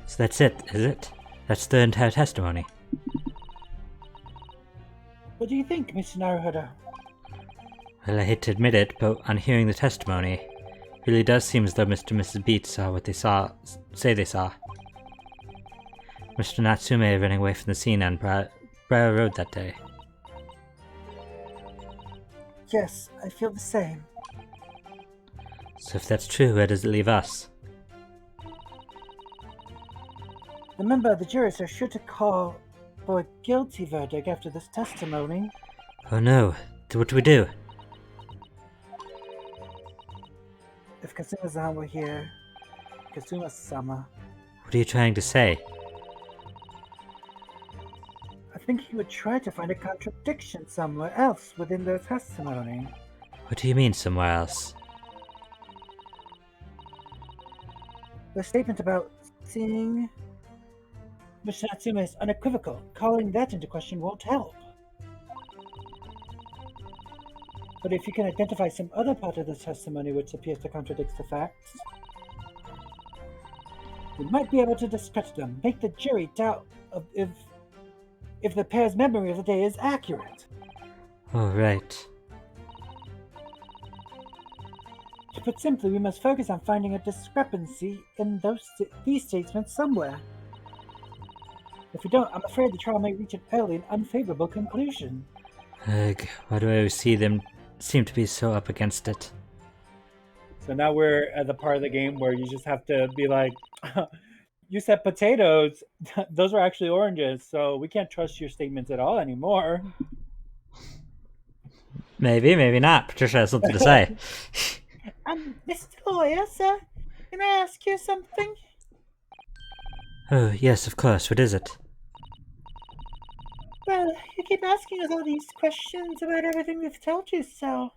So that's it, is it? That's the entire testimony. What do you think, Mr. Naruhodo? Well, I hate to admit it, but on hearing the testimony, it really does seem as though Mr. and Mrs. Beats saw what they say they saw. Mr. Natsume running away from the scene on Briar Road that day. Yes, I feel the same. So if that's true, where does it leave us? Remember, the jurors are sure to call for a guilty verdict after this testimony. Oh no, what do we do? If Kazuma-san were here, Kazuma-sama, What are you trying to say? I think he would try to find a contradiction somewhere else within their testimony. What do you mean somewhere else? The statement about seeing Mr. Natsume is unequivocal. Calling that into question won't help. But if you can identify some other part of the testimony which appears to contradict the facts, you might be able to discredit them, make the jury doubt if the pair's memory of the day is accurate. Oh, right. To put simply, we must focus on finding a discrepancy in these statements somewhere. If we don't, I'm afraid the trial may reach an early and unfavorable conclusion. Ugh, why do I always see them seem to be so up against it? So now we're at the part of the game where you just have to be like, you said potatoes, those are actually oranges, so we can't trust your statements at all anymore. Maybe, maybe not. Patricia has something to say. Mr. Lawyer, sir, can I ask you something? Oh, yes, of course. What is it? Well, you keep asking us all these questions about everything we've told you, so...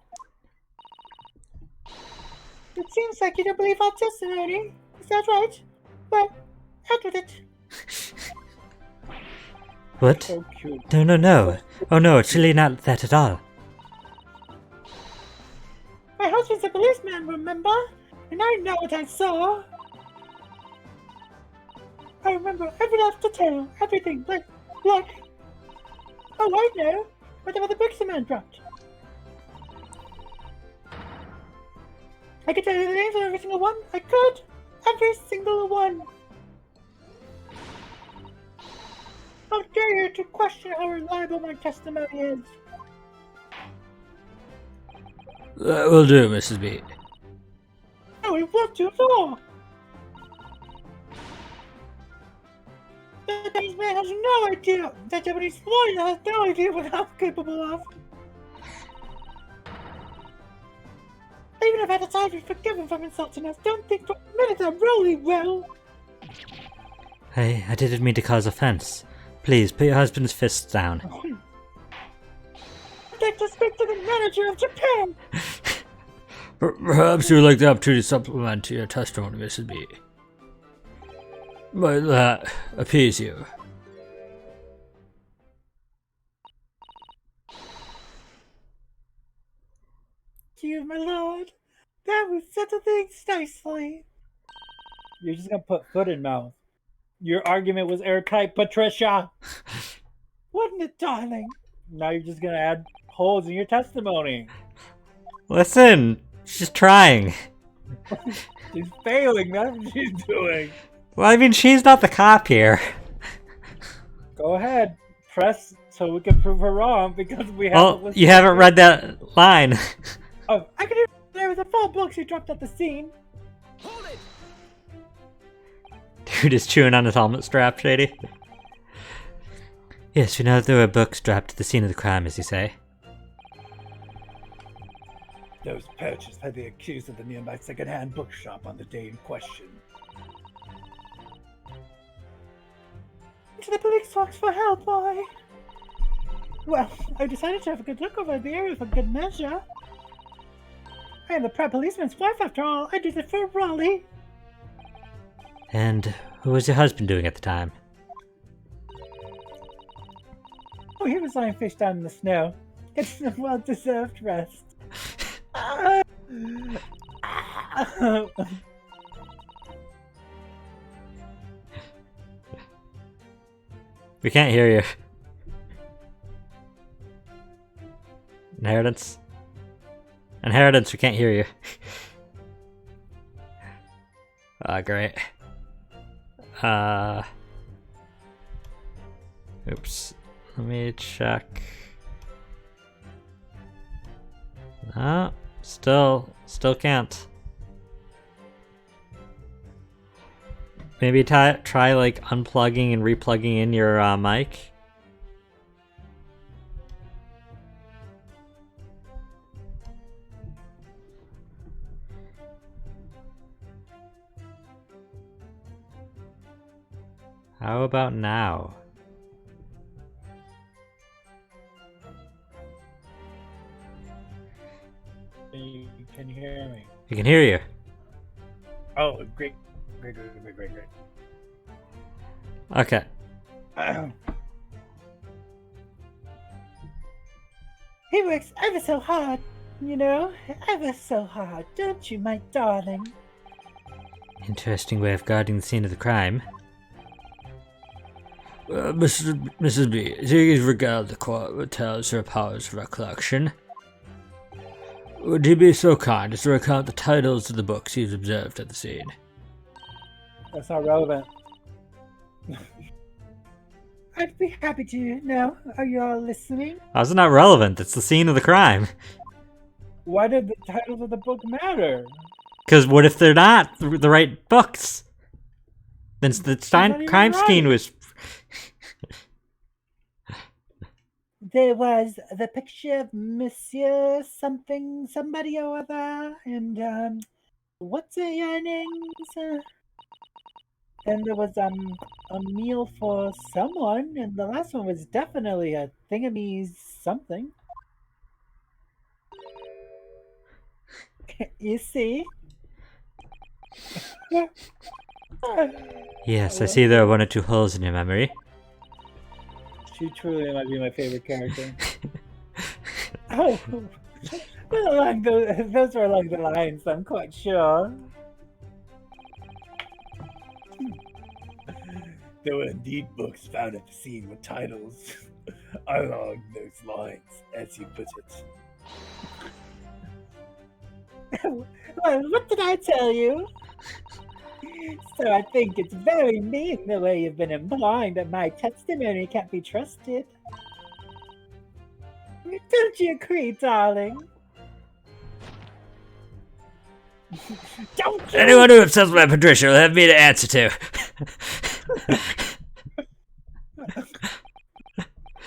It seems like you don't believe our testimony. Is that right? Well, out with it. What? So cute. No. Oh no, it's really not that at all. My husband's a policeman, remember? And I know what I saw. I remember every last detail, everything, like... Oh, I know! Whatever the bricks the man dropped. I could tell you the names of every single one. I could! Every single one! How dare you to question how reliable my testimony is? That will do, Mrs. B. No, it won't do at all! The Japanese man has no idea! The Japanese lawyer has no idea what I'm capable of! Even if I decide to forgive him from insulting us, don't think for a minute I really will! I didn't mean to cause offense. Please, put your husband's fists down. I'd like to speak to the manager of Japan! Perhaps you would like the opportunity to supplement your testimony, Mrs. B. Might that appease you? You, my lord, that would settle things nicely. You're just gonna put foot in mouth. Your argument was airtight, Patricia! Wasn't it, darling? Now you're just gonna add holes in your testimony. Listen, she's trying. She's failing, that's what she's doing. Well, I mean, she's not the cop here. Go ahead, press so we can prove her wrong because we haven't Well, listened you to haven't it. read that line. Oh, I could hear there was a full book she dropped at the scene. Dude is chewing on his helmet strap, Shady. Yes, we know that there were books dropped at the scene of the crime, as you say. those purchased by the accused at the nearby second-hand bookshop on the day in question. To the police box for help, boy. Well, I decided to have a good look over the area for good measure. I am the proud policeman's wife, after all. I did it for Raleigh. And what was your husband doing at the time? Oh, he was lying face down in the snow. It's a well-deserved rest. We can't hear you. Inheritance? Inheritance, we can't hear you. Great. Oops. Let me check. No, still can't. Maybe try like unplugging and replugging in your mic. How about now? Can you hear me? I can hear you. Oh, great. Okay. He works ever so hard, you know, ever so hard, don't you, my darling? Interesting way of guarding the scene of the crime. Mrs. B, please regale the court with tales of her powers of recollection. Would you be so kind as to recount the titles of the books you've observed at the scene? That's not relevant. I'd be happy to. Now, are you all listening? How's it not relevant? It's the scene of the crime. Why did the titles of the book matter? Because what if they're not the right books? Then the crime scene was... There was the picture of Monsieur somebody or other, and what's her names? Then there was a meal for someone, and the last one was definitely a thingamy's something. You see? Yes, I see there are one or two holes in your memory. She truly might be my favorite character. Oh, well, along those were along the lines, I'm quite sure. There were indeed books found at the scene with titles along those lines, as you put it. Well, what did I tell you? So I think it's very mean the way you've been implying that my testimony can't be trusted. Don't you agree, darling? Don't you? Anyone who upsets my Patricia will have me to answer to.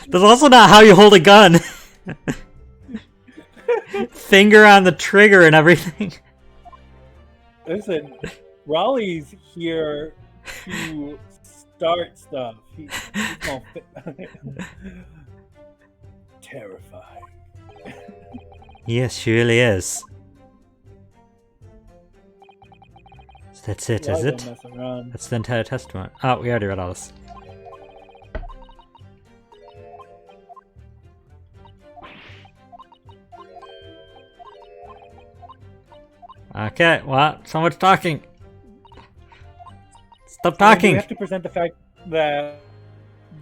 That's also not how you hold a gun. Finger on the trigger and everything. Listen, Raleigh's here to start stuff. He's gonna terrifying. Yes, she really is. So that's it, is it? That's the entire testimony. Oh, we already read all this. Okay, well, so much talking. Stop talking! We have to present the fact that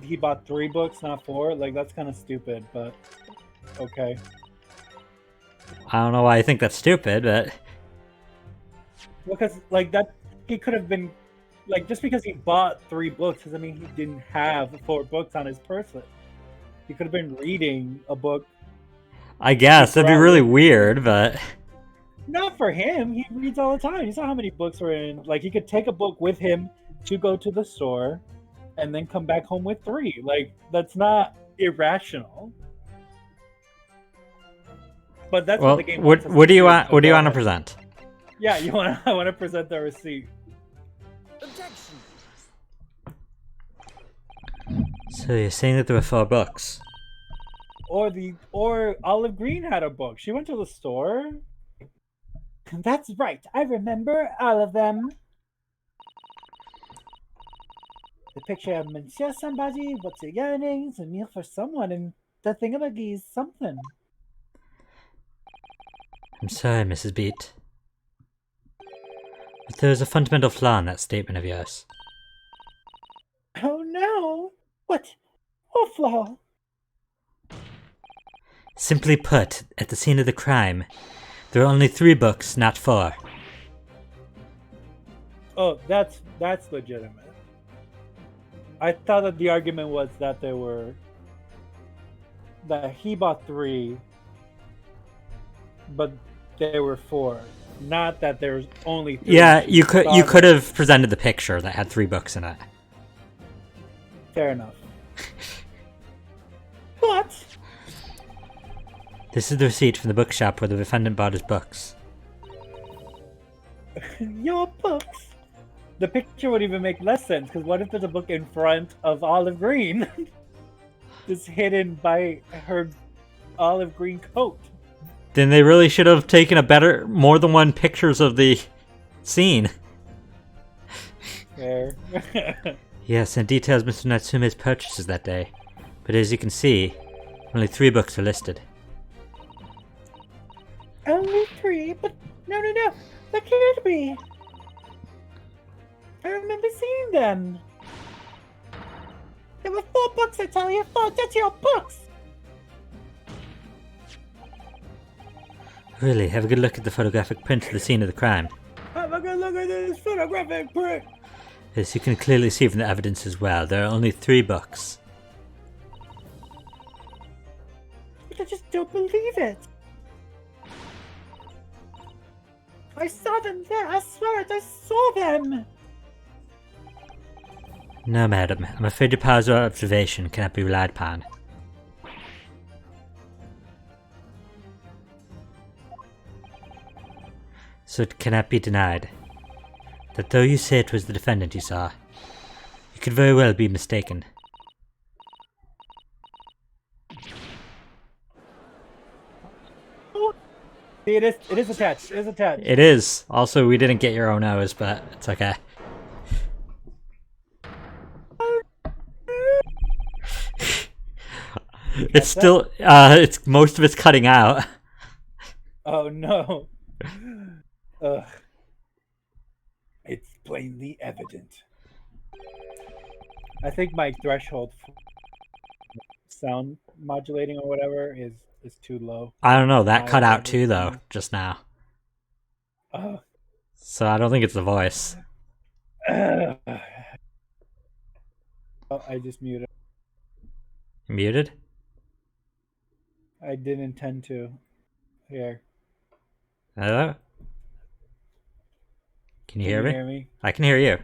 he bought 3 books, not 4. Like, that's kind of stupid, but okay. I don't know why I think that's stupid, but... Because, like, that he could have been... Like, just because he bought 3 books doesn't mean he didn't have 4 books on his person. He could have been reading a book. I guess, that'd be really weird, but... Not for him. He reads all the time. You saw how many books were in. Like, he could take a book with him to go to the store and then come back home with 3. Like, that's not irrational. But that's what the game wants us what do to you want? so What do you go want to ahead. present? Yeah, I want to present the receipt. Objection. So you're saying that there were 4 books? Or Olive Green had a book. She went to the store. That's right, I remember all of them. The picture of Monsieur somebody, what's your yearnings, a meal for someone, and the thingamagie's something. I'm sorry, Mrs. Beat. But there's a fundamental flaw in that statement of yours. Oh no! What flaw. Simply put, at the scene of the crime, there are only 3 books, not 4. Oh, that's legitimate. I thought that the argument was that that he bought 3, but there were 4. Not that there's only 3. Yeah, She you could thought have presented the picture that had 3 books in it. Fair enough. What? This is the receipt from the bookshop where the defendant bought his books. Your books? The picture would even make less sense, because what if there's a book in front of Olive Green? Just hidden by her olive green coat. Then they really should have taken more than one pictures of the scene. Fair. Yes, and details Mr. Natsume's purchases that day. But as you can see, only 3 books are listed. Only 3? But no. That can't be. I remember seeing them. There were 4 books, I tell you. 4, that's your books. Really, have a good look at the photographic print of the scene of the crime. Have a good look at this photographic print. As you can clearly see from the evidence as well, there are only 3 books. But I just don't believe it. I saw them there. I swear it. I saw them. No, madam. I'm afraid your powers of observation cannot be relied upon. So it cannot be denied that though you say it was the defendant you saw, you could very well be mistaken. See, it is attached. It is attached. It is. Also, we didn't get your own nose, but it's okay. It's still, most of it's cutting out. Oh no. Ugh. It's plainly evident. I think my threshold for sound modulating or whatever is too low. I don't know, that I cut out don't too, though, know. just now. Ugh. So I don't think it's the voice. Ugh. Oh, I just muted. Muted? I didn't intend to. Here. Hello? Can you hear me? me? I can hear you.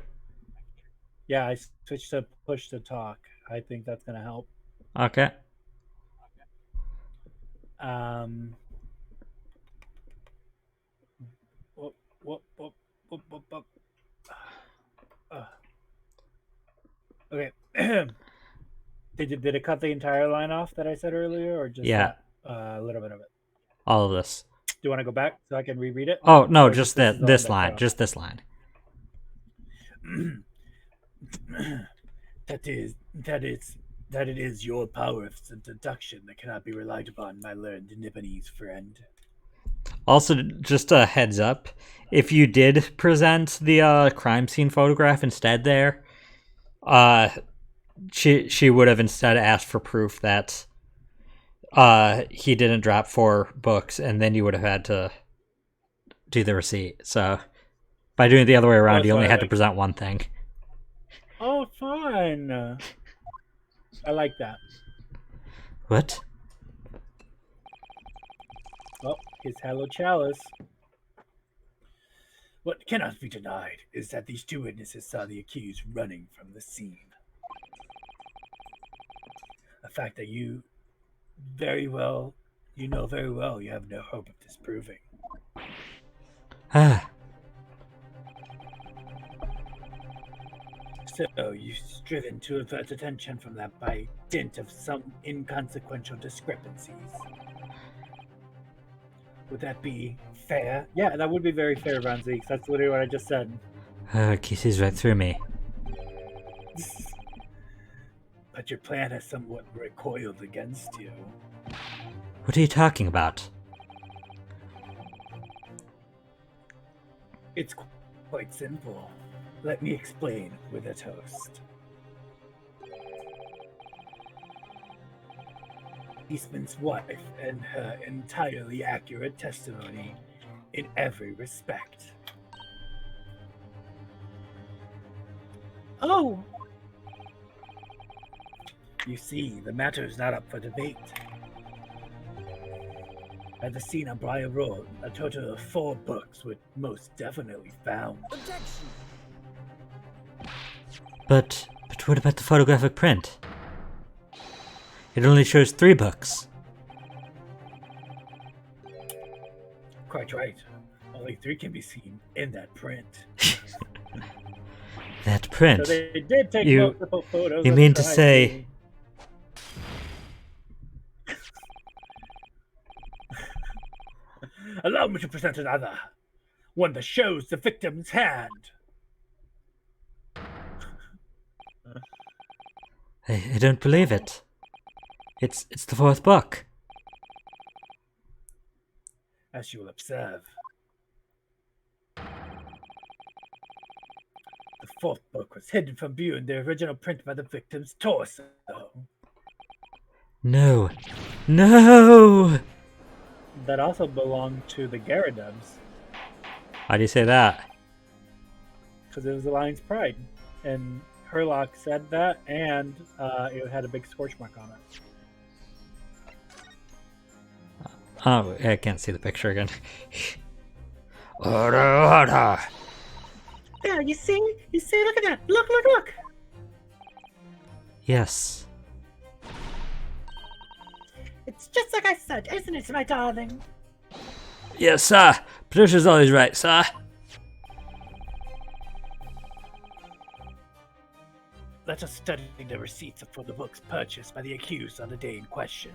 Yeah, I switched to push to talk. I think that's gonna help. Okay. Whoop, whoop, whoop, whoop, whoop, whoop. Okay. Did it cut the entire line off that I said earlier, or just Yeah. a little bit of it? All of this. Do you want to go back so I can reread it? Oh, no, Or just this is the one this that line. cut off? Just this line. That it is your power of deduction that cannot be relied upon, my learned Nipponese friend. Also, just a heads up, if you did present the crime scene photograph instead there, she would have instead asked for proof that he didn't drop 4 books, and then you would have had to do the receipt. So by doing it the other way around, you only had to present one thing. Oh, fun! I like that. What? Oh, his Hello Chalice. What cannot be denied is that these 2 witnesses saw the accused running from the scene. A fact that you know very well you have no hope of disproving. Ah. So you've striven to avert attention from that by dint of some inconsequential discrepancies. Would that be fair? Yeah, that would be very fair, Ranzix. That's literally what I just said. He sees right through me. But your plan has somewhat recoiled against you. What are you talking about? It's quite simple. Let me explain with a toast. Eastman's wife and her entirely accurate testimony in every respect. Oh, You see, the matter is not up for debate. At the scene on Briar Road, a total of 4 books were most definitely found. Objection. But what about the photographic print? It only shows 3 books. Quite right. Only 3 can be seen in that print. That print. So they did take You- multiple photos. you of mean the to crime say- scene. Allow me to present another. One that shows the victim's hand. I don't believe it. It's the 4th book. As you will observe. The 4th book was hidden from view in the original print by the victim's torso. No. No! That also belonged to the Gyarados, Why do you say that? because it was the Lion's Pride. And Herlock said that, and it had a big scorch mark on it. Oh, I can't see the picture again. Order. there, you see? Look at that. Look. Yes. It's just like I said, isn't it, my darling? Yes, sir. Producer's always right, sir. Let us study the receipts for the books purchased by the accused on the day in question.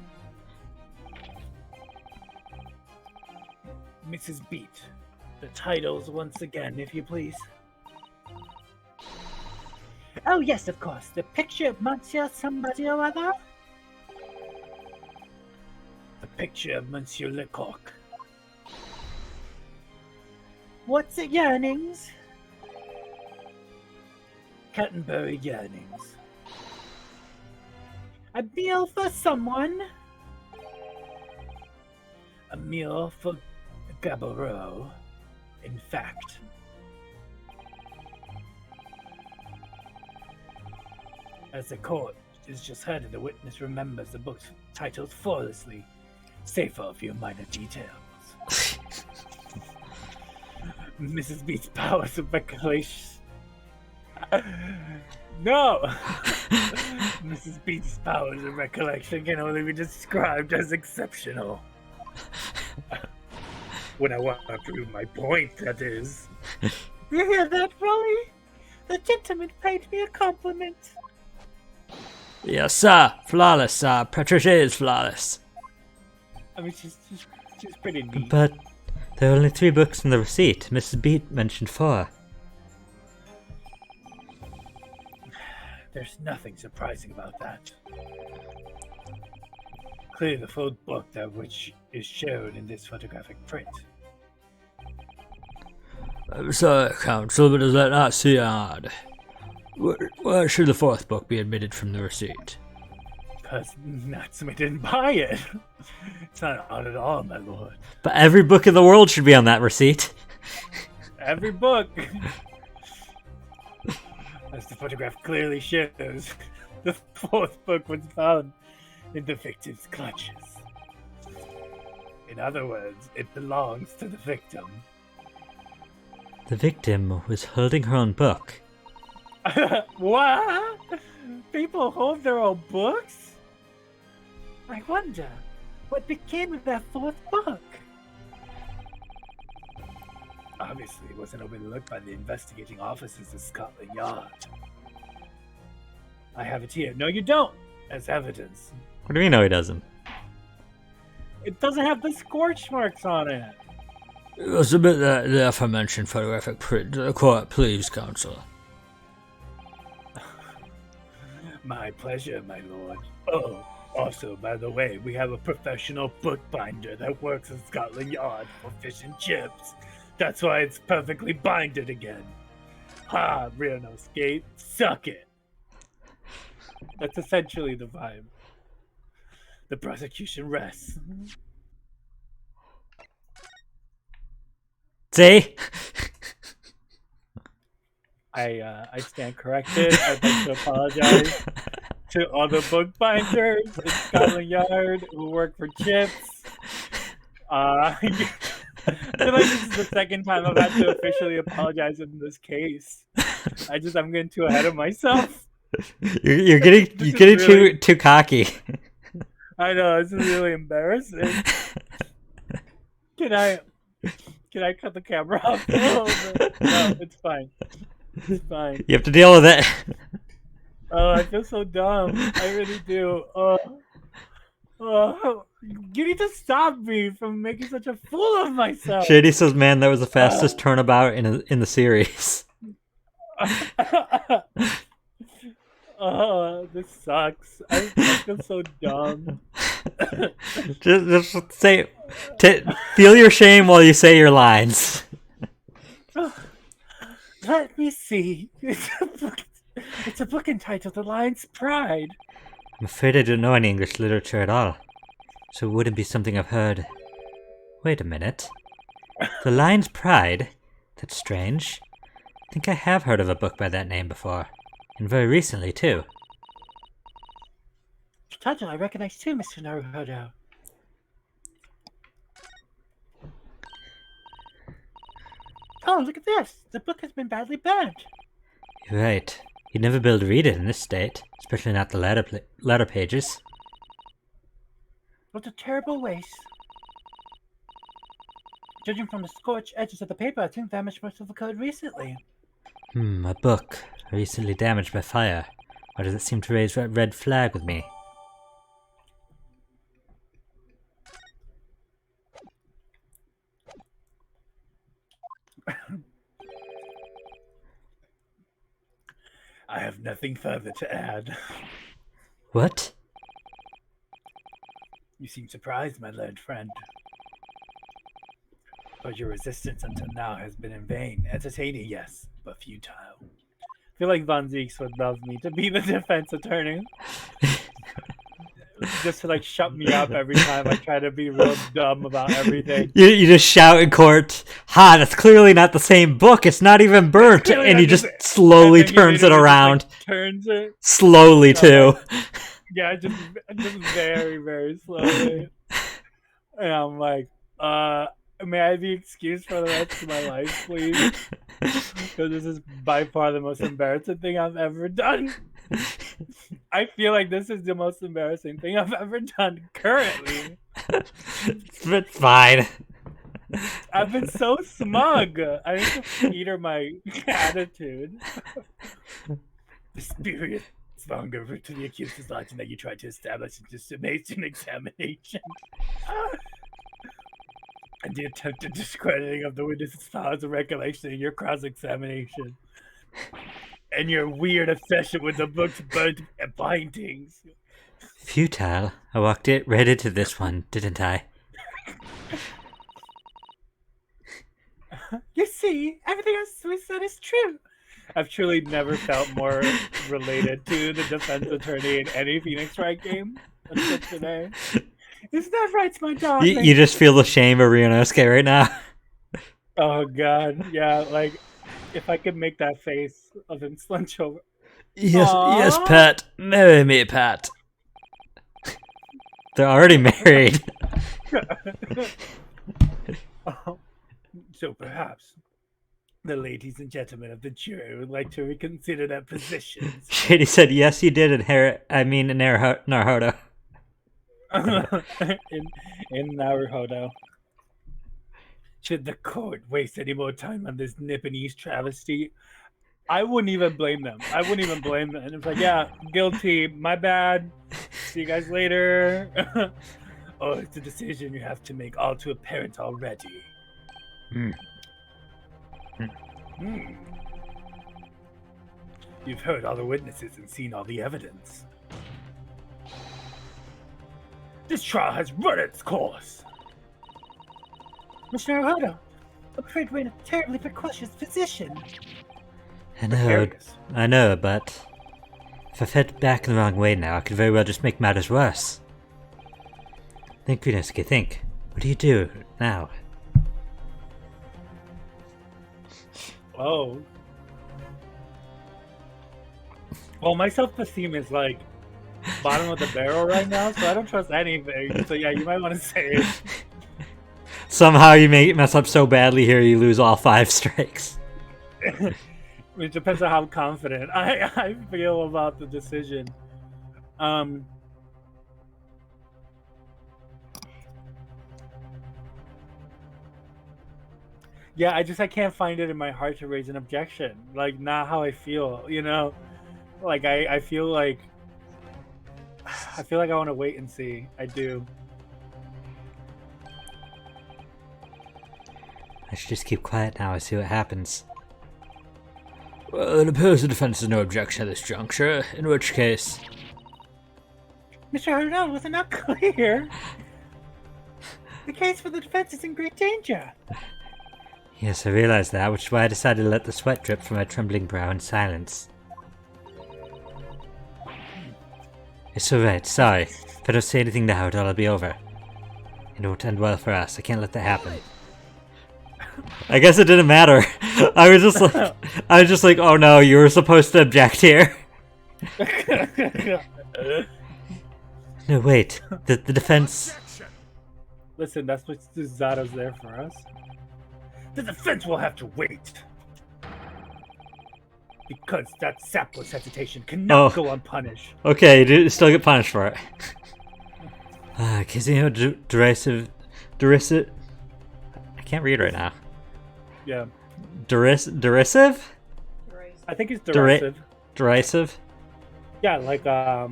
Mrs. Beat, the titles once again, if you please. Oh, yes, of course. The picture of Monsieur somebody or other? The picture of Monsieur Lecoq. What's it, yearnings? Canterbury Yearnings. A meal for someone? A meal for Gaboreau, in fact. As the court is just heard and the witness remembers the book's titles flawlessly, save for a few minor details. Mrs. Beat's powers of recollection. No! Mrs. Beat's powers of recollection can only be described as exceptional. When I want to prove my point, that is. You hear that, Folly? The gentleman paid me a compliment. Yes, sir. Flawless, sir. Patricia is flawless. I mean, she's pretty neat. But there are only 3 books in the receipt. Mrs. Beat mentioned 4. There's nothing surprising about that. Clearly the full book that which is shown in this photographic print. I'm sorry, counsel, but does that not seem odd? Why should the 4th book be omitted from the receipt? Because Natsume didn't buy it. It's not odd at all, my lord. But every book in the world should be on that receipt. Every book, as the photograph clearly shows, the 4th book was found in the victim's clutches. In other words, it belongs to the victim. The victim was holding her own book. What? People hold their own books? I wonder, what became of that 4th book? Obviously, it wasn't overlooked by the investigating officers of Scotland Yard. I have it here. No, you don't, as evidence. What do you know he doesn't? It doesn't have the scorch marks on it. Submit the aforementioned photographic print to the court, please, counsel. My pleasure, my lord. Oh, also, by the way, we have a professional bookbinder that works at Scotland Yard for fish and chips. That's why it's perfectly binded again. Ha, Rionosuke, suck it. That's essentially the vibe. The prosecution rests. See? I stand corrected. I'd like to apologize to all the bookbinders in Scotland Yard who work for Chips. I feel like this is the second time I've had to officially apologize in this case. I'm getting too ahead of myself. You're getting too cocky. I know, this is really embarrassing. Can I cut the camera off a little bit? No, it's fine. It's fine. You have to deal with it. Oh, I feel so dumb. I really do. You need to stop me from making such a fool of myself. Shady says, "Man, that was the fastest turnabout in the series." Oh, this sucks. I feel so dumb. just say, feel your shame while you say your lines. Let me see. It's a book entitled The Lion's Pride. I'm afraid I don't know any English literature at all, so it wouldn't be something I've heard. Wait a minute. The Lion's Pride? That's strange. I think I have heard of a book by that name before, and very recently too. The title I recognize too, Mr. Naruhodo. Oh, look at this! The book has been badly burned. You're right. You'd never be able to read it in this state, especially not the letter pages. What a terrible waste. Judging from the scorched edges of the paper, I think damaged most of the code recently. A book. Recently damaged by fire. Why does it seem to raise that red flag with me? I have nothing further to add. What? You seem surprised, my learned friend. But your resistance until now has been in vain. Entertaining, yes, but futile. I feel like Von Zeeks would love me to be the defense attorney. Just to like shut me up every time I try to be real dumb about everything. You just shout in court, "Ha, that's clearly not the same book. It's not even burnt." And he just slowly turns it around. Just, like, turns it. Slowly, too. Yeah, just very, very slowly. And I'm like, may I be excused for the rest of my life, please? Because this is by far the most embarrassing thing I've ever done. I feel like this is the most embarrassing thing I've ever done currently. It's fine. I've been so smug. I need to peter my attitude. The spirit is longer to the accused's lodging that you tried to establish in dissemination examination. And the attempted discrediting of the witness's powers of recollection in your cross-examination. And your weird obsession with the book's burnt bindings. Futile. I walked it right into this one, didn't I? You see, everything else we said is true. I've truly never felt more related to the defense attorney in any Phoenix Wright game until today. Isn't that right, my darling? You just feel the shame of Ryunosuke right now. Oh god, yeah, like if I could make that face of him slunch over. Yes, Aww. yes, Pat. Marry me, Pat. They're already married. So perhaps the ladies and gentlemen of the jury would like to reconsider their positions. Shady said, "Yes, you did inherit. I mean, Naruhodo." in Naruhodo. Should the court waste any more time on this Nipponese travesty, I wouldn't even blame them. And it's like, yeah, guilty, my bad. See you guys later. Oh, it's a decision you have to make all too apparent already. You've heard all the witnesses and seen all the evidence. This trial has run its course. Mr. Naruhodo, I'm afraid we're in a terribly precautious position. I know, but if I fed back in the wrong way now, I could very well just make matters worse. Think, Ryunosuke, think. What do you do now? Oh. Well, my self-esteem is like bottom of the barrel right now, so I don't trust anything. So yeah, you might want to say it. Somehow you mess up so badly here you lose all 5 strikes. It depends on how confident I feel about the decision. Yeah, I can't find it in my heart to raise an objection. Like, not how I feel, you know? Like, I feel like I want to wait and see. I do. I should just keep quiet now and see what happens. Well, it appears the defense has no objection at this juncture, in which case... Mr. Arnold, was it not clear? The case for the defense is in great danger. Yes, I realize that, which is why I decided to let the sweat drip from my trembling brow in silence. It's alright, sorry. If I don't say anything now, it'll be over. It won't end well for us. I can't let that happen. I guess it didn't matter. I was just like, oh no, you were supposed to object here. No, wait. The defense... Listen, that's what Zato's there for us. The defense will have to wait. Because that sapless hesitation cannot go unpunished. Okay, you still get punished for it. Kizio derisive... I can't read right now. Yeah. Derisive? I think it's derisive. Derisive? Yeah, like the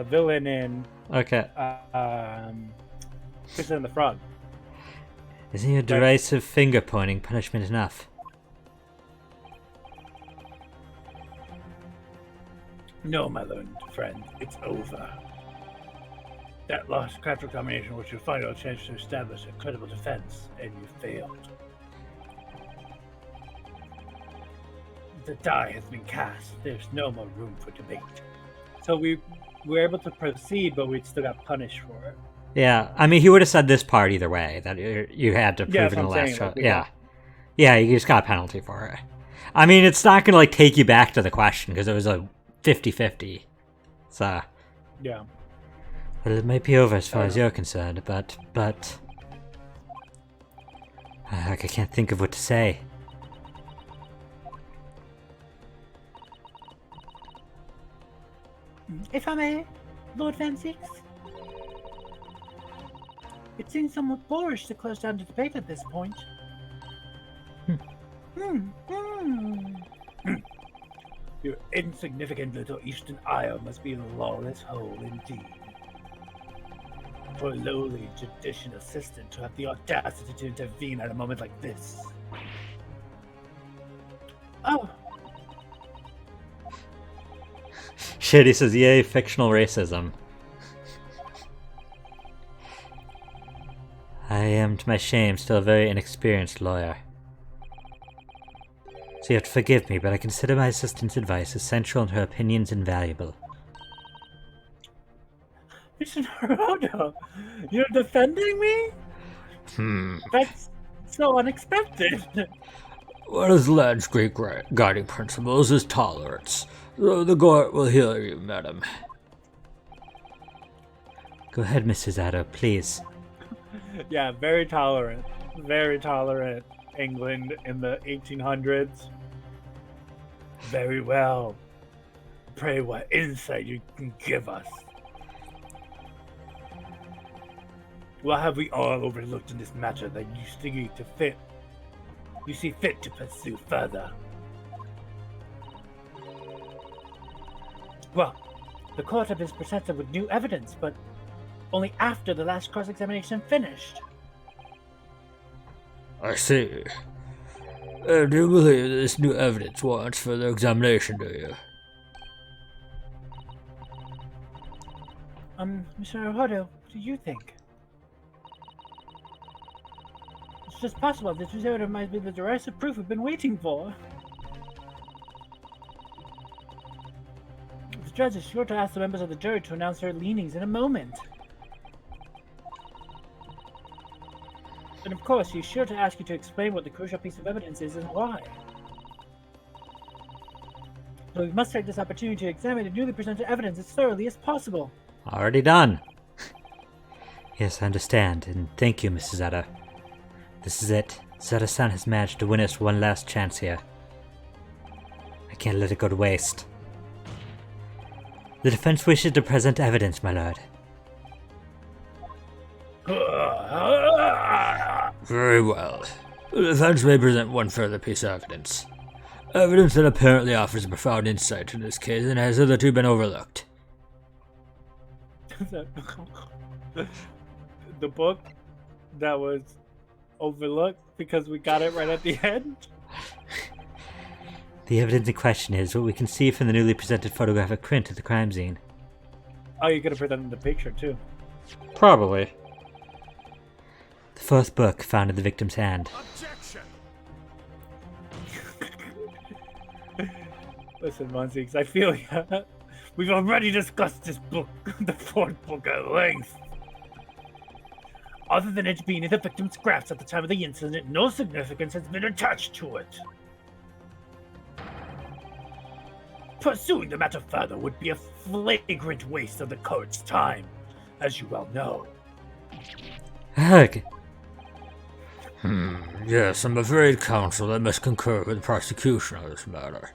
villain in Okay. Princess and the Frog. Isn't your derisive finger pointing punishment enough? No, my learned friend, it's over. That lost character combination was your final chance to establish a credible defense, and you failed. The die has been cast. There's no more room for debate. So we were able to proceed, but we still got punished for it. Yeah, I mean, he would have said this part either way, that you had to prove in the last show. Yeah. Yeah, you just got a penalty for it. I mean, it's not going to, like, take you back to the question, because it was a 50-50. So... Yeah. Well, it might be over as far as you're concerned, but... I can't think of what to say. If I may, Lord Van Six? It seems somewhat boorish to close down the debate at this point. Your insignificant little Eastern Isle must be a lawless hole indeed. For a lowly judicial assistant to have the audacity to intervene at a moment like this. Oh, Shit, he says, yay, fictional racism. I am, to my shame, still a very inexperienced lawyer. So you have to forgive me, but I consider my assistant's advice essential and her opinions invaluable. Mr. Naruto, you're defending me? That's so unexpected. One of the lad's great guiding principles is tolerance. The court will hear you, madam. Go ahead, Mrs. Addo, please. Yeah, very tolerant. Very tolerant England in the 1800s. Very well. Pray what insight you can give us. What have we all overlooked in this matter that you see fit to pursue further? well, the court had been presented with new evidence, but only after the last cross-examination finished. I see. Do you believe this new evidence warrants further examination, do you? Mr. Naruto, what do you think? It's just possible this result might be the derisive proof we've been waiting for. The judge is sure to ask the members of the jury to announce their leanings in a moment. And of course, he's sure to ask you to explain what the crucial piece of evidence is and why. So we must take this opportunity to examine the newly presented evidence as thoroughly as possible. Already done. Yes, I understand, and thank you, Mrs. Zeta. This is it. Zeta-san has managed to win us one last chance here. I can't let it go to waste. The defense wishes to present evidence, my lord. Very well. The defense may present one further piece of evidence. Evidence that apparently offers a profound insight to this case and has hitherto been overlooked. The book that was overlooked because we got it right at the end? The evidence in question is what we can see from the newly presented photographic print of the crime scene. Oh, you could have put that in the picture too. Probably. The fourth book found in the victim's hand. Objection! Listen, Monsix, I feel ya. We've already discussed this book, the fourth book, at length. Other than it being in the victim's grasp at the time of the incident, no significance has been attached to it. Pursuing the matter further would be a flagrant waste of the court's time, as you well know. Ugh. Yes, I'm afraid, counsel, I must concur with the prosecution on this matter.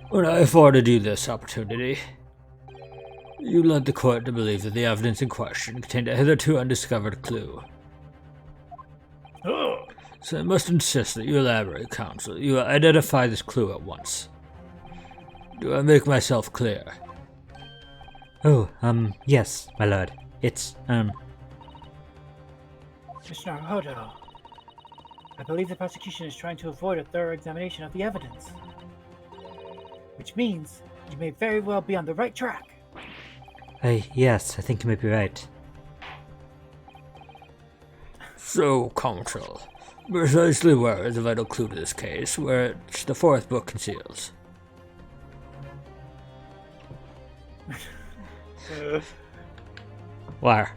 When I afforded you this opportunity, you led the court to believe that the evidence in question contained a hitherto undiscovered clue. Oh, So I must insist that you elaborate, counsel. You identify this clue at once. Do I make myself clear? Oh, yes, my lord. It's, Mr. Naruto, I believe the prosecution is trying to avoid a thorough examination of the evidence. Which means you may very well be on the right track. Yes, I think you may be right. So, counsel, precisely where is the vital clue to this case, which the fourth book conceals? Where?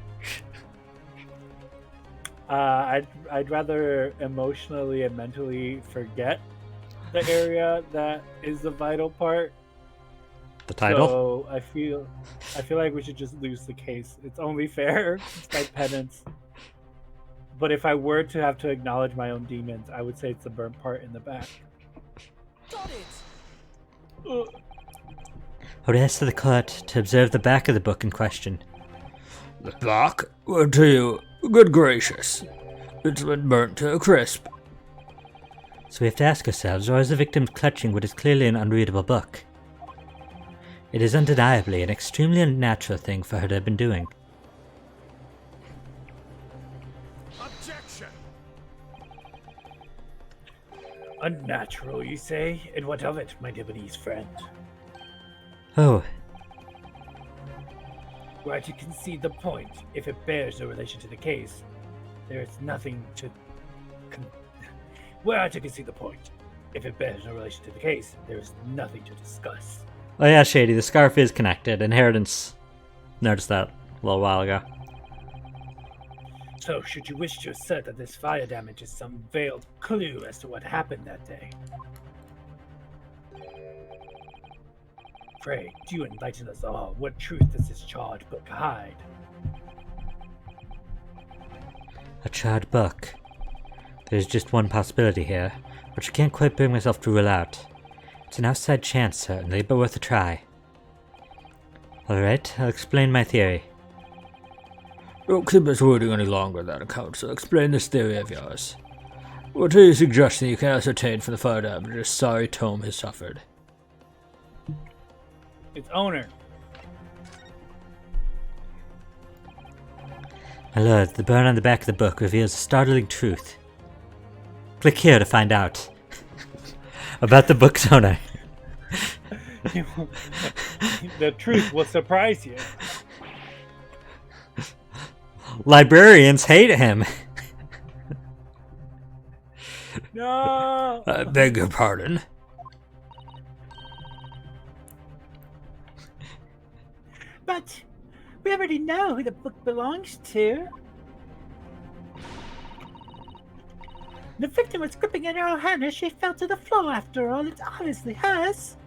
I'd rather emotionally and mentally forget the area that is the vital part. The title? So I feel like we should just lose the case. It's only fair. It's my penance. But if I were to have to acknowledge my own demons, I would say it's the burnt part in the back. Got it! I would ask the court to observe the back of the book in question. The back? What to you? Good gracious. It's been burnt to a crisp. So we have to ask ourselves, why is the victim clutching what is clearly an unreadable book? It is undeniably an extremely unnatural thing for her to have been doing. Objection! Unnatural, you say? And what of it, my Japanese friend? Oh, Were I to concede the point, if it bears no relation to the case, there is nothing to... Were I to concede the point, if it bears no relation to the case, there is nothing to discuss. oh yeah, Shady, the scarf is connected. Inheritance noticed that a little while ago. So, should you wish to assert that this fire damage is some veiled clue as to what happened that day? Pray, do enlighten us all. What truth does this charred book hide? A charred book. There's just one possibility here, which I can't quite bring myself to rule out. It's an outside chance, certainly, but worth a try. Alright, I'll explain my theory. Don't keep us waiting any longer, then, counsel. Explain this theory of yours. What are you suggesting you can ascertain from the fire damage this sorry tome has suffered? Its owner. My lord, the burn on the back of the book reveals a startling truth. Click here to find out about the book's owner. The truth will surprise you. Librarians hate him. No! I beg your pardon. But we already know who the book belongs to. The victim was gripping at her hand as she fell to the floor. After all, it's obviously hers.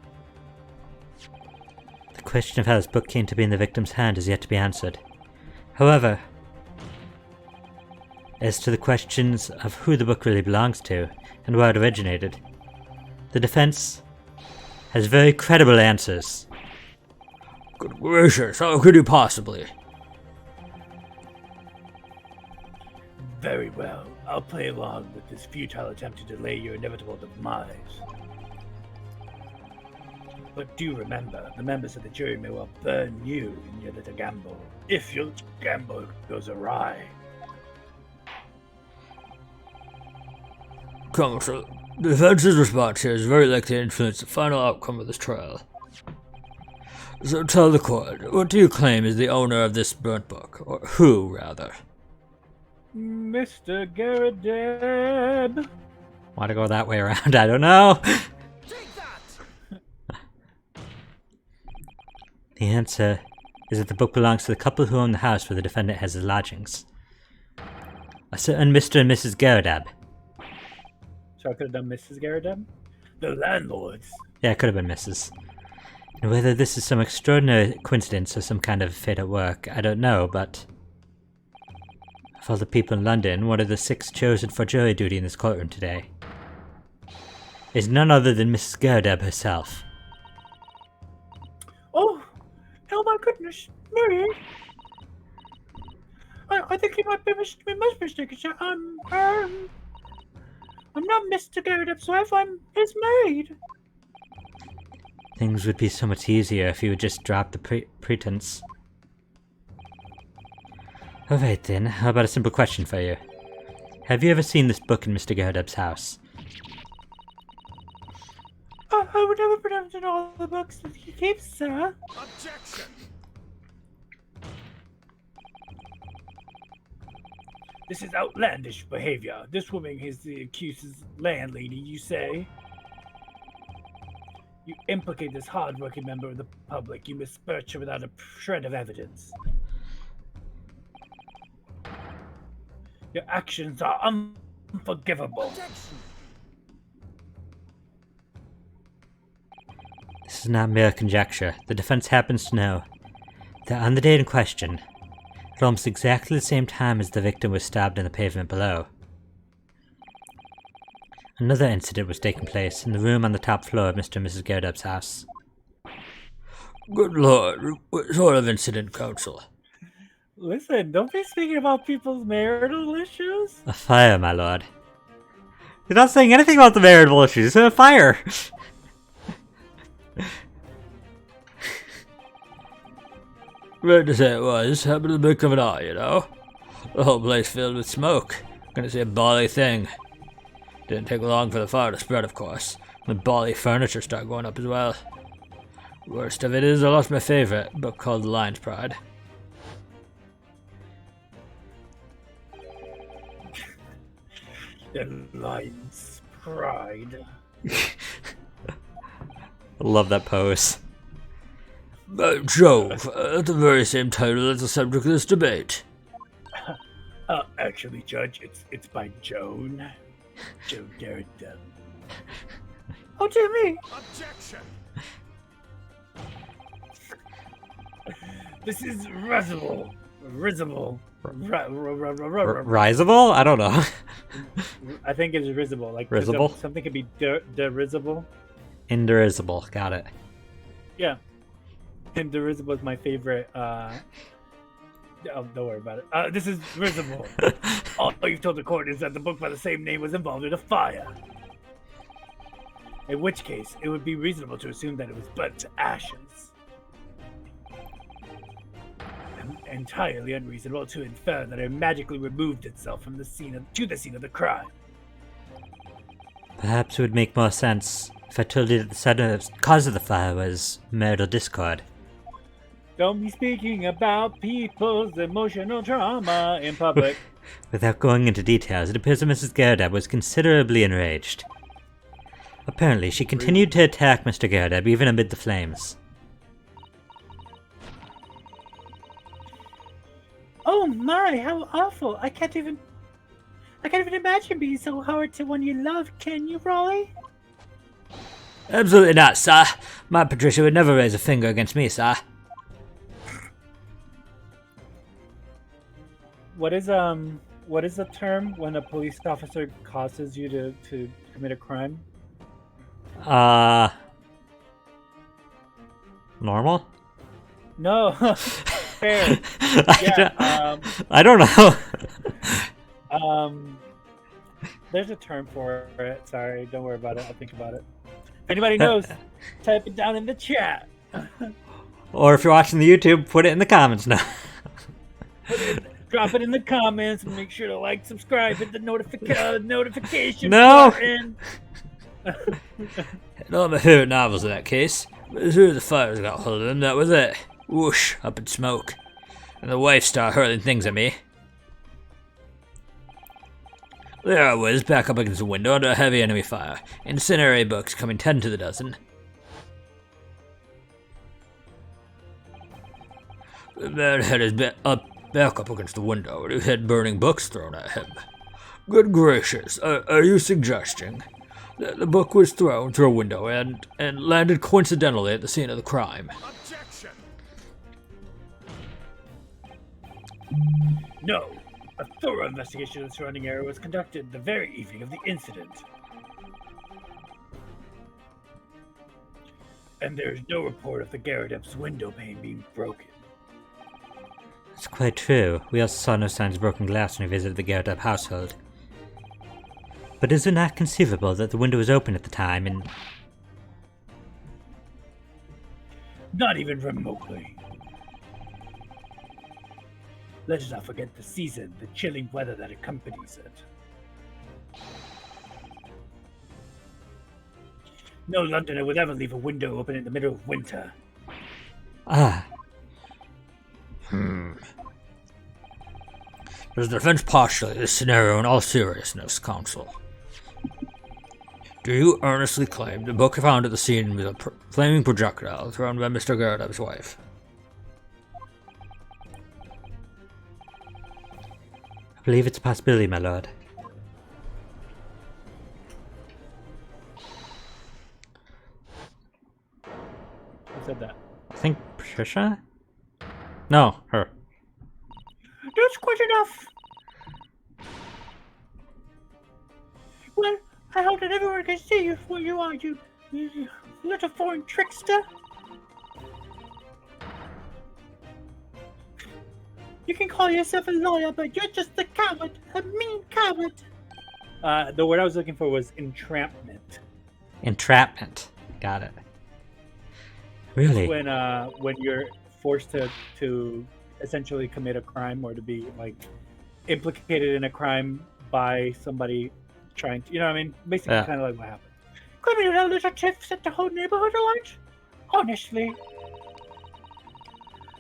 The question of how this book came to be in the victim's hand is yet to be answered. However, as to the questions of who the book really belongs to and where it originated, the defense has very credible answers. Good gracious, how could you possibly? Very well. I'll play along with this futile attempt to delay your inevitable demise. But do remember, the members of the jury may well burn you in your little gamble, if your gamble goes awry. Counsel, the defense's response here is very likely to influence the final outcome of this trial. So tell the court, what do you claim is the owner of this burnt book? Or who, rather? Mr. Garadeb. Want to go that way around? I don't know. Take that! The answer is that the book belongs to the couple who own the house where the defendant has his lodgings. A certain Mr. and Mrs. Garadab. So I could have done Mrs. Garadeb? The landlords. Yeah, it could have been Mrs. And whether this is some extraordinary coincidence or some kind of fate at work, I don't know, but of all the people in London, one of the 6 chosen for jury duty in this courtroom today is none other than Mrs. Garadeb herself. Oh my goodness, Mary. I think you might be most mistaken, sir. I'm not Mr. Garadeb's wife, I'm his maid. Things would be so much easier if you would just drop the pretense. Alright then, how about a simple question for you? Have you ever seen this book in Mr. Garadeb's house? I would never pronounce it all the books that he keeps, sir. Objection! This is outlandish behavior. This woman is the accused's landlady, you say? You implicate this hard-working member of the public. You misperch her without a shred of evidence. Your actions are unforgivable. Objection! This is not mere conjecture. The defense happens to know that on the date in question, at almost exactly the same time as the victim was stabbed in the pavement below, another incident was taking place in the room on the top floor of Mr. and Mrs. Garadeb's house. Good lord, what sort of incident, counsel? Listen, don't be speaking about people's marital issues. A fire, my lord. You're not saying anything about the marital issues. It's a fire. Right to say it was, happened to the blink of an eye, you know? The whole place filled with smoke. Gonna say a bally thing. Didn't take long for the fire to spread, of course. The bally furniture started going up as well. Worst of it is I lost my favorite book called The Lion's Pride. The lion's pride. I love that pose. Jove, at the very same title as the subject of this debate. Actually, Judge, it's by Joan. Joan Garadeb. Oh, dear me. Objection! This is risible. Risible. Risible? I don't know. I think it's risible. Like Risible? Something could be derisible. Indivisible. Got it. Yeah. And derisible is my favorite. Oh, don't worry about it. This is risible. All you've told the court is that the book by the same name was involved in a fire. In which case, it would be reasonable to assume that it was burnt to ashes. And entirely unreasonable to infer that it magically removed itself from the scene of the crime. Perhaps it would make more sense if I told you that the sudden cause of the fire was marital discord. Don't be speaking about people's emotional trauma in public. Without going into details, it appears that Mrs. Garadeb was considerably enraged. Apparently, she continued to attack Mr. Garadeb even amid the flames. Oh my, how awful. I I can't even imagine being so hard to one you love, can you, Raleigh? Absolutely not, sir. My Patricia would never raise a finger against me, sir. What is the term when a police officer causes you to commit a crime? Normal? No, fair. I don't know. There's a term for it. Sorry, don't worry about it. I'll think about it. If anybody knows, type it down in the chat. Or if you're watching the YouTube, put it in the comments now. Drop it in the comments and make sure to like, subscribe, hit the notification No. button. Not my favorite novels in that case. But as soon as the fires got hold of them, that was it. Whoosh, up in smoke. And the wife started hurling things at me. There I was, back up against the window under a heavy enemy fire. Incendiary books coming 10 to the dozen. The man had his back up against the window and he had burning books thrown at him. Good gracious, are you suggesting that the book was thrown through a window and landed coincidentally at the scene of the crime? Objection! No. A thorough investigation of the surrounding area was conducted the very evening of the incident. And there is no report of the Gyarados window pane being broken. It's quite true. We also saw no signs of broken glass when we visited the Gyarados household. But is it not conceivable that the window was open at the time and... Not even remotely. Let us not forget the season, the chilling weather that accompanies it. No Londoner would ever leave a window open in the middle of winter. Ah, Does the defense postulate this scenario in all seriousness, counsel? Do you earnestly claim the book found at the scene was a flaming projectile thrown by Mr. Gyarados' wife? I believe it's a possibility, my lord. Who said that? I think Patricia? No, her. That's quite enough. Well, I hope that everyone can see you for you are, you little foreign trickster. You can call yourself a lawyer, but you're just a coward, a mean coward. The word I was looking for was entrampment. Entrapment. Got it. Really? When you're forced to essentially commit a crime or to be like implicated in a crime by somebody trying to, you know what I mean? Basically, Yeah. kind of like what happened. Criminal little tiff set the whole neighborhood alight? Honestly.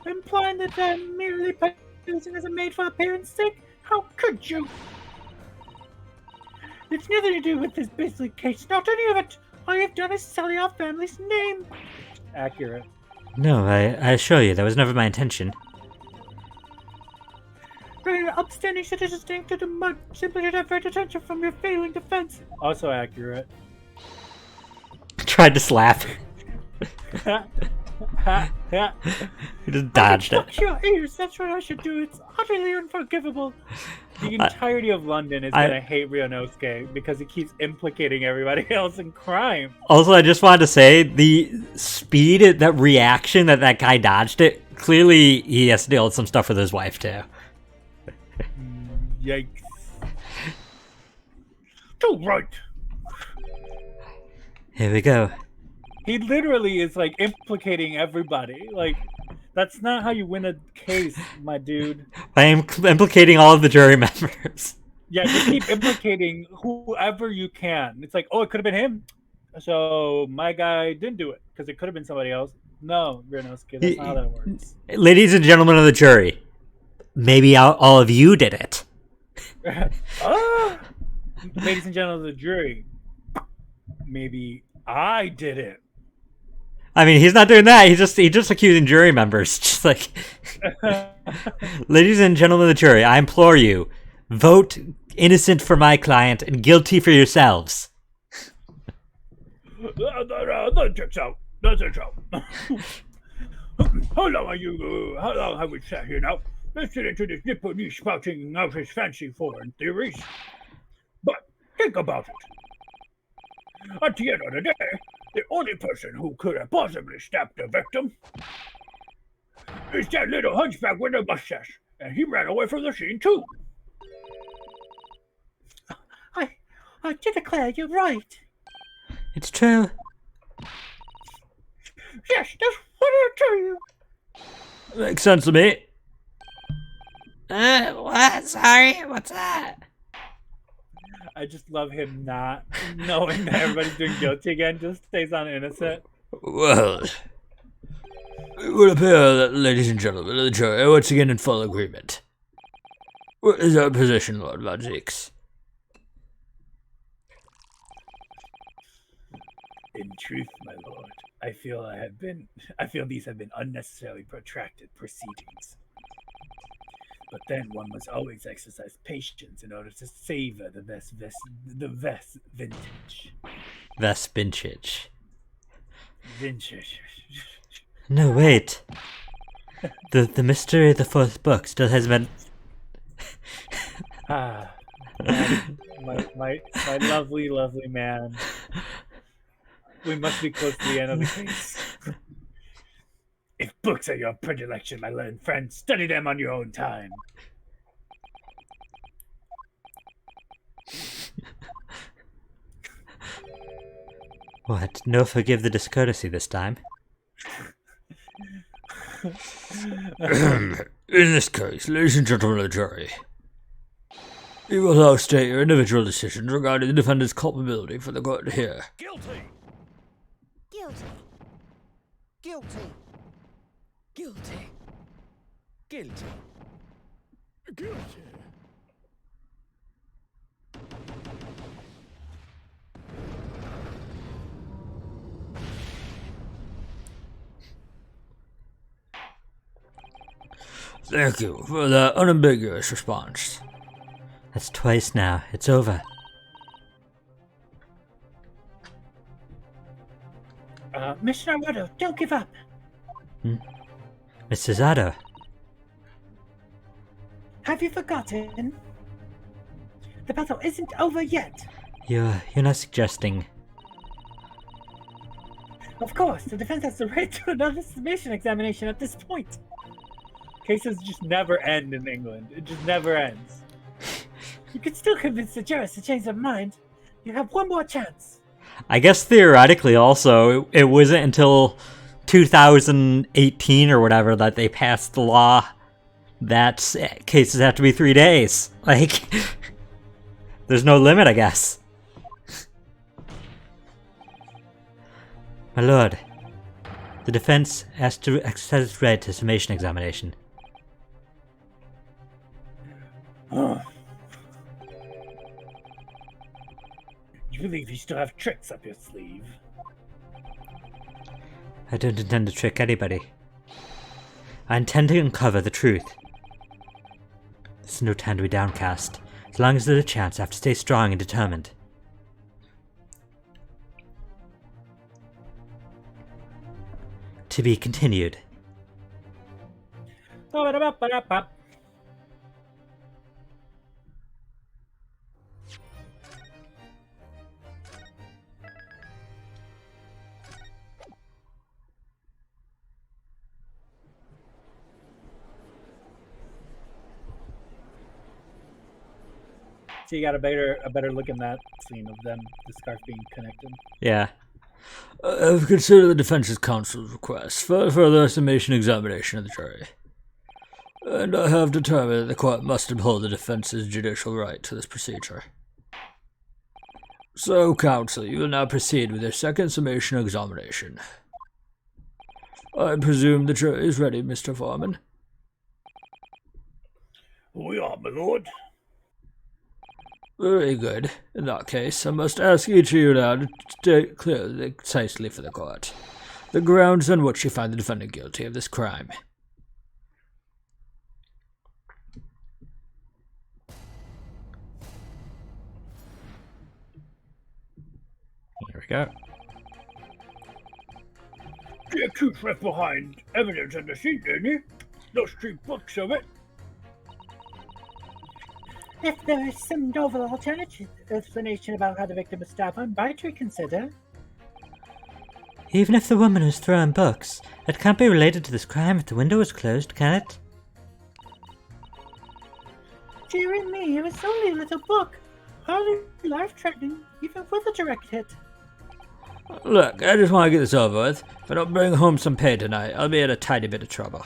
Implying that I'm merely posing as a maid for appearance sake? How could you? It's nothing to do with this Bisley case, not any of it. All you've done is sully our family's name. Accurate. No, I assure you, that was never my intention. Bringing an upstanding citizen stink to the mud simply to divert attention from your failing defense. Also accurate. Tried to slap. Yeah. He just dodged it. Box your ears, that's what I should do. It's utterly unforgivable. The entirety of London is gonna hate Ryunosuke because he keeps implicating everybody else in crime. Also, I just wanted to say, the speed, that reaction that guy dodged it, clearly he has to deal with some stuff with his wife, too. Yikes. Too right. Here we go. He literally is like implicating everybody. Like, that's not how you win a case, my dude. I am implicating all of the jury members. Yeah, just keep implicating whoever you can. It's like, oh, it could have been him. So my guy didn't do it because it could have been somebody else. No, Ryunosuke, that's not how that works. Ladies and gentlemen of the jury, maybe all of you did it. Ah! Ladies and gentlemen of the jury, maybe I did it. I mean, he's not doing that. He's just accusing jury members. Just like, ladies and gentlemen of the jury, I implore you, vote innocent for my client and guilty for yourselves. That checks out. That checks out. How long have we sat here now? Listening to this Nipponi spouting out his fancy foreign theories. But think about it. At the end of the day, the only person who could have possibly stabbed the victim is that little hunchback with a mustache, and he ran away from the scene too. I do declare you're right. It's true. Yes, that's what I tell you. Makes sense to me. What? Sorry? What's that? I just love him not knowing that everybody's doing guilty again, just stays on innocent. Well, it would appear that, ladies and gentlemen of the jury, are once again in full agreement. What is our position, Lord Magix? In truth, my lord, I feel these have been unnecessarily protracted proceedings. But then one must always exercise patience in order to savor the best vintage. Vestinchage. Vintage. No, wait. The mystery of the fourth book still has been... Ah, man, my lovely, lovely man. We must be close to the end of the case. If books are your predilection, my learned friend, study them on your own time. What? No forgive the discourtesy this time? In this case, ladies and gentlemen of the jury, you will now state your individual decisions regarding the defendant's culpability for the court to hear. Guilty. Guilty. Guilty. Guilty. Guilty. Guilty. Thank you for that unambiguous response. That's twice now. It's over. Mr. Naruto, don't give up. Mr. Zato, Have you forgotten? The battle isn't over yet. you're not suggesting... Of course, the defense has the right to another submission examination at this point. Cases just never end in England. It just never ends. You can still convince the jurors to change their mind. You have one more chance. I guess theoretically also, it wasn't until 2018 or whatever that they passed the law that cases have to be 3 days. Like, there's no limit, I guess. My lord, the defense has to exercise its right to summation examination. You believe you still have tricks up your sleeve? I don't intend to trick anybody. I intend to uncover the truth. There's no time to be downcast. As long as there's a chance, I have to stay strong and determined. To be continued. So you got a better look in that scene of them, the scarf being connected. Yeah. I've considered the defense's counsel's request for further summation examination of the jury, and I have determined that the court must uphold the defense's judicial right to this procedure. So, counsel, you will now proceed with your second summation examination. I presume the jury is ready, Mr. Foreman. We are, my lord. Very good. In that case, I must ask each of you now to state clearly and concisely for the court the grounds on which you find the defendant guilty of this crime. we go. The accused left behind evidence at the scene, didn't he? Those 3 books of it. If there is some novel alternative explanation about how the victim was stabbed, I might reconsider. Even if the woman was throwing books, it can't be related to this crime if the window was closed, can it? Dear me, it was only a little book. Hardly life-threatening, even with a direct hit. Look, I just want to get this over with. If I don't bring home some pay tonight, I'll be in a tiny bit of trouble.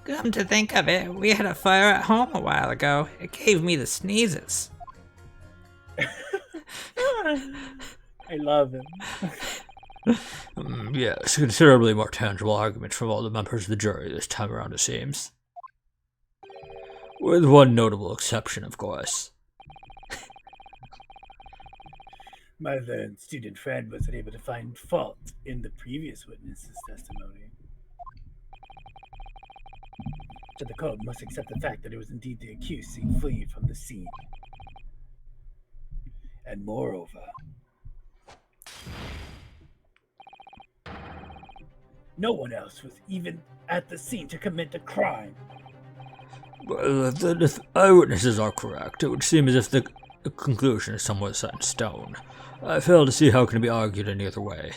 Come to think of it, we had a fire at home a while ago. It gave me the sneezes. I love him. Yes, considerably more tangible arguments from all the members of the jury this time around, it seems. With one notable exception, of course. My then student friend wasn't able to find fault in the previous witness's testimony. So the court must accept the fact that it was indeed the accused seen fleeing from the scene. And moreover, no one else was even at the scene to commit the crime. Well, if the eyewitnesses are correct, it would seem as if the conclusion is somewhat set in stone. I fail to see how it can be argued any other way.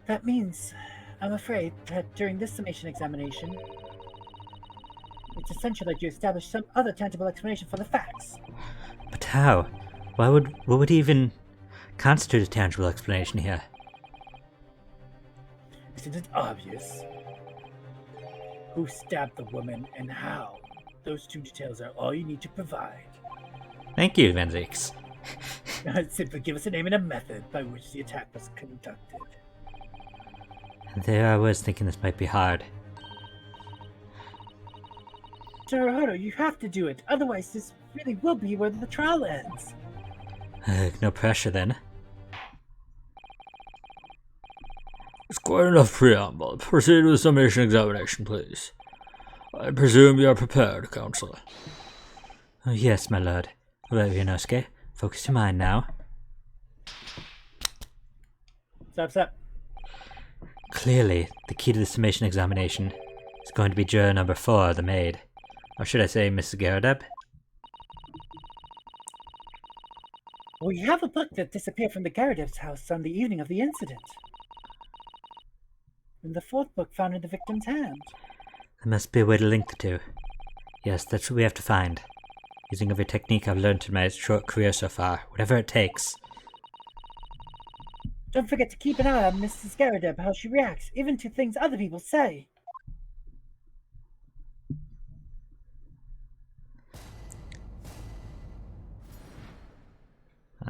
That means, I'm afraid, that during this summation examination, it's essential that you establish some other tangible explanation for the facts. But how? What would even constitute a tangible explanation here? Isn't it obvious? Who stabbed the woman and how? Those 2 details are all you need to provide. Thank you, Van Zeeks. Simply give us a name and a method by which the attack was conducted. There I was thinking this might be hard. Torohodo, you have to do it, otherwise this really will be where the trial ends. No pressure then. It's quite enough preamble. Proceed with the summation examination, please. I presume you are prepared, Counselor. Oh, yes, my lord. Well, Yonosuke, focus your mind now. Stop. Clearly, the key to the summation examination is going to be juror number 4, the maid. Or should I say Mrs. Garadeb? We have a book that disappeared from the Garadev's house on the evening of the incident. And the 4th book found in the victim's hand. There must be a way to link the two. Yes, that's what we have to find. Using every technique I've learned in my short career so far, whatever it takes. Don't forget to keep an eye on Mrs. Garadeb, how she reacts, even to things other people say.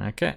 Okay.